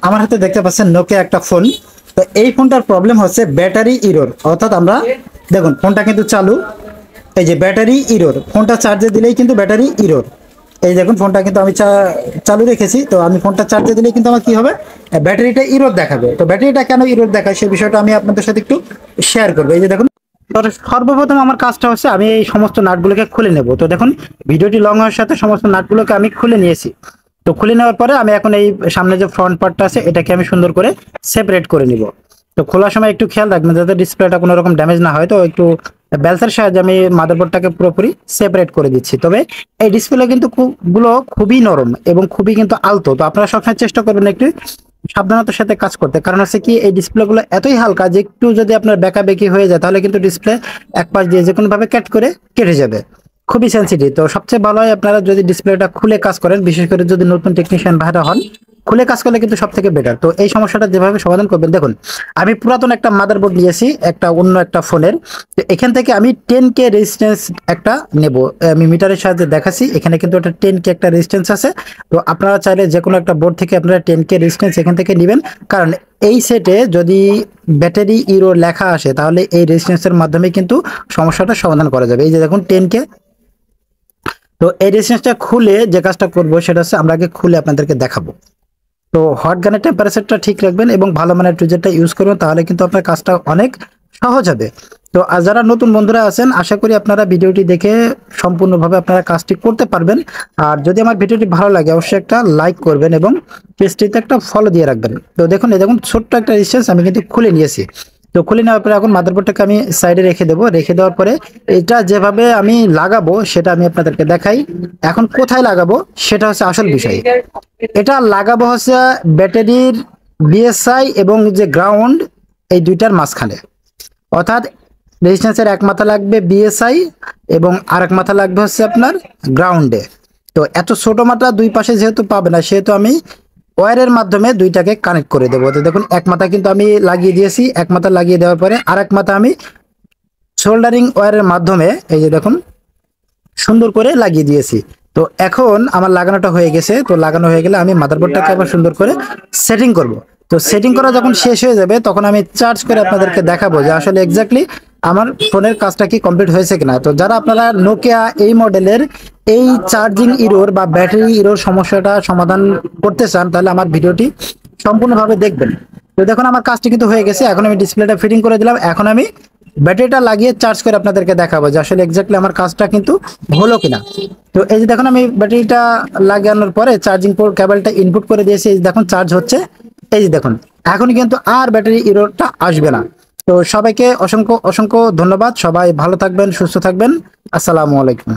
আমার হাতে দেখতে পাচ্ছেন নোকিয়া একটা ফোন। তো এই ফোনটার প্রবলেম হচ্ছে ব্যাটারি ইরোর, অর্থাৎ আমরা দেখুন ফোনটা কিন্তু চালু, এই যে ব্যাটারি ইরোর, ফোনটা চার্জে দিলেই কিন্তু ব্যাটারি ইরোর। এই দেখুন ফোনটা কিন্তু আমি চালু রেখেছি, তো আমি ফোনটা চার্জে দিলেই কিন্তু আমার কি হবে, ব্যাটারিটা ইরোর দেখাবে। তো ব্যাটারিটা কেন ইরোর দেখায় সেই বিষয়টা আমি আপনাদের সাথে একটু শেয়ার করবো। এই যে দেখুন, তো সর্বপ্রথম আমার কাজটা হচ্ছে আমি এই সমস্ত নাটগুলোকে খুলে নেব। তো দেখুন ভিডিওটি লং হওয়ার সাথে সমস্ত নাটগুলোকে আমি খুলে নিয়েছি। তো খুলে নেওয়ার পরে আমি এখন এই সামনে যে ফ্রন্ট পার্টটা আছে এটাকে আমি সুন্দর করে সেপারেট করে নিব। তো খোলার সময় একটু খেয়াল রাখবেন যাতে ডিসপ্লেটা কোনো রকম ড্যামেজ না হয়। তো একটু বেলসের সাহায্যে আমি মাদারবোর্ডটাকে পুরোপুরি সেপারেট করে দিচ্ছি। তবে এই ডিসপ্লে কিন্তু খুবই নরম এবং খুবই কিন্তু আলতো। তো আপনারা সবসময় চেষ্টা করবেন একটু সাবধানতার সাথে কাজ করতে, কারণ হচ্ছে কি এই ডিসপ্লেগুলো এতই হালকা যে একটু যদি আপনার বেঁকাবেকি হয়ে যায় তাহলে কিন্তু ডিসপ্লে এক পাশ দিয়ে যে কোনো ভাবে কেটে যাবে, খুবই সেন্সিটিভ। তো সবচেয়ে ভালো হয় আপনারা যদি ডিসপ্লেটা খুলে কাজ করেন, বিশেষ করে যদি নতুন টেকনিশিয়ান ভাইরা হন, খুলে কাজ করলে কিন্তু সব থেকে বেটার। তো এই সমস্যাটা যেভাবে সমাধান করবেন, দেখুন আমি পুরাতন একটা মাদারবোর্ড নিয়েছি একটা অন্য একটা ফোনের। তো এখান থেকে আমি 10K রেজিস্ট্যান্স একটা নেব, আমি মিটারের সাহায্যে দেখাচ্ছি। এখানে কিন্তু একটা 10K একটা রেজিস্ট্যান্স আছে। তো আপনারা চাইলে যে কোনো একটা বোর্ড থেকে আপনারা 10K রেজিস্ট্যান্স এখান থেকে নেবেন, কারণ এই সেটে যদি ব্যাটারি ইরো লেখা আসে তাহলে এই রেজিস্ট্যান্সের মাধ্যমে কিন্তু সমস্যাটা সমাধান করা যাবে। এই যে দেখুন 10K। তো এই রেজিস্ট্যান্সটা খুলে যে কাজটা করব সেটা হচ্ছে আমরা আগে খুলে আপনাদেরকে দেখাবো। তো হট গানের টেম্পারেচারটা ঠিক রাখবেন এবং ভালো মানের টুইজারটা ইউজ করবেন, তাহলে কিন্তু আপনার কাজটা অনেক সহজ হবে। তো আর যারা নতুন বন্ধুরা আছেন আশা করি আপনারা ভিডিওটি দেখে সম্পূর্ণভাবে আপনারা কাজটি করতে পারবেন। আর যদি আমার ভিডিওটি ভালো লাগে অবশ্যই একটা লাইক করবেন এবং পেজটিতে একটা ফলো দিয়ে রাখবেন। তো দেখুন এই দেখুন ছোট্ট একটা রেজিস্ট্যান্স আমি কিন্তু খুলে নিয়েছি। তো খুলে নেওয়ার পরে এখন মাদারবোর্ডটাকে আমি সাইডে রেখে দেবো। রেখে দেওয়ার পরে এটা যেভাবে আমি লাগাবো সেটা আমি আপনাদেরকে দেখাই। এখন কোথায় লাগাবো সেটা হচ্ছে আসল বিষয়। এটা লাগাবো হচ্ছে ব্যাটারির বিএসআই এবং যে গ্রাউন্ড এই দুইটার মাঝখানে, অর্থাৎ রেজিস্ট্যান্সের এক মাথা লাগবে বিএসআই এবং আরেক মাথা লাগবে হচ্ছে আপনার গ্রাউন্ডে। তো এত ছোট মাথা দুই পাশে যেহেতু পাবে না, সেহেতু আমি ওয়্যারের মাধ্যমে দুইটাকে কানেক্ট করে দেবো। তো দেখুন এক মাথা কিন্তু আমি লাগিয়ে দিয়েছি, এক মাথা লাগিয়ে দেওয়ার পরে আরেক মাথা আমি সোল্ডারিং ওয়্যারের মাধ্যমে এই যে দেখুন সুন্দর করে লাগিয়ে দিয়েছি। তো এখন আমার লাগানোটা হয়ে গেছে। তো লাগানো হয়ে গেলে আমি মাদারবোর্ডটাকে আবার সুন্দর করে সেটিং করব। তো সেটিং করা যখন শেষ হয়ে যাবে তখন আমি চার্জ করে আপনাদেরকে দেখাবো যে আসলে এক্স্যাক্টলি আমার ফোনের কাজটা কি কমপ্লিট হয়েছে কিনা। তো যারা আপনারা নোকিয়া এই মডেলের এই চার্জিং ইরোর বা ব্যাটারি ইরোর সমস্যাটা সমাধান করতে চান তাহলে আমার ভিডিওটি সম্পূর্ণভাবে দেখবেন। তো দেখুন আমার কাজটি কিন্তু হয়ে গেছে। এখন আমি ডিসপ্লেটা ফিটিং করে দিলাম। এখন আমি ব্যাটারিটা লাগিয়ে চার্জ করে আপনাদেরকে দেখাবো যে আসলে এক্স্যাক্টলি আমার কাজটা কিন্তু হলো কিনা। তো এই যে দেখুন আমি ব্যাটারিটা লাগানোর পরে চার্জিং পোর্ট কেবলটা ইনপুট করে দিয়েছি। এই যে দেখুন চার্জ হচ্ছে। এই যে দেখুন এখন কিন্তু আর ব্যাটারি ইরোরটা আসবে না। তো সবাইকে অসংখ্য অসংখ্য ধন্যবাদ। সবাই ভালো থাকবেন, সুস্থ থাকবেন। আসসালামু আলাইকুম।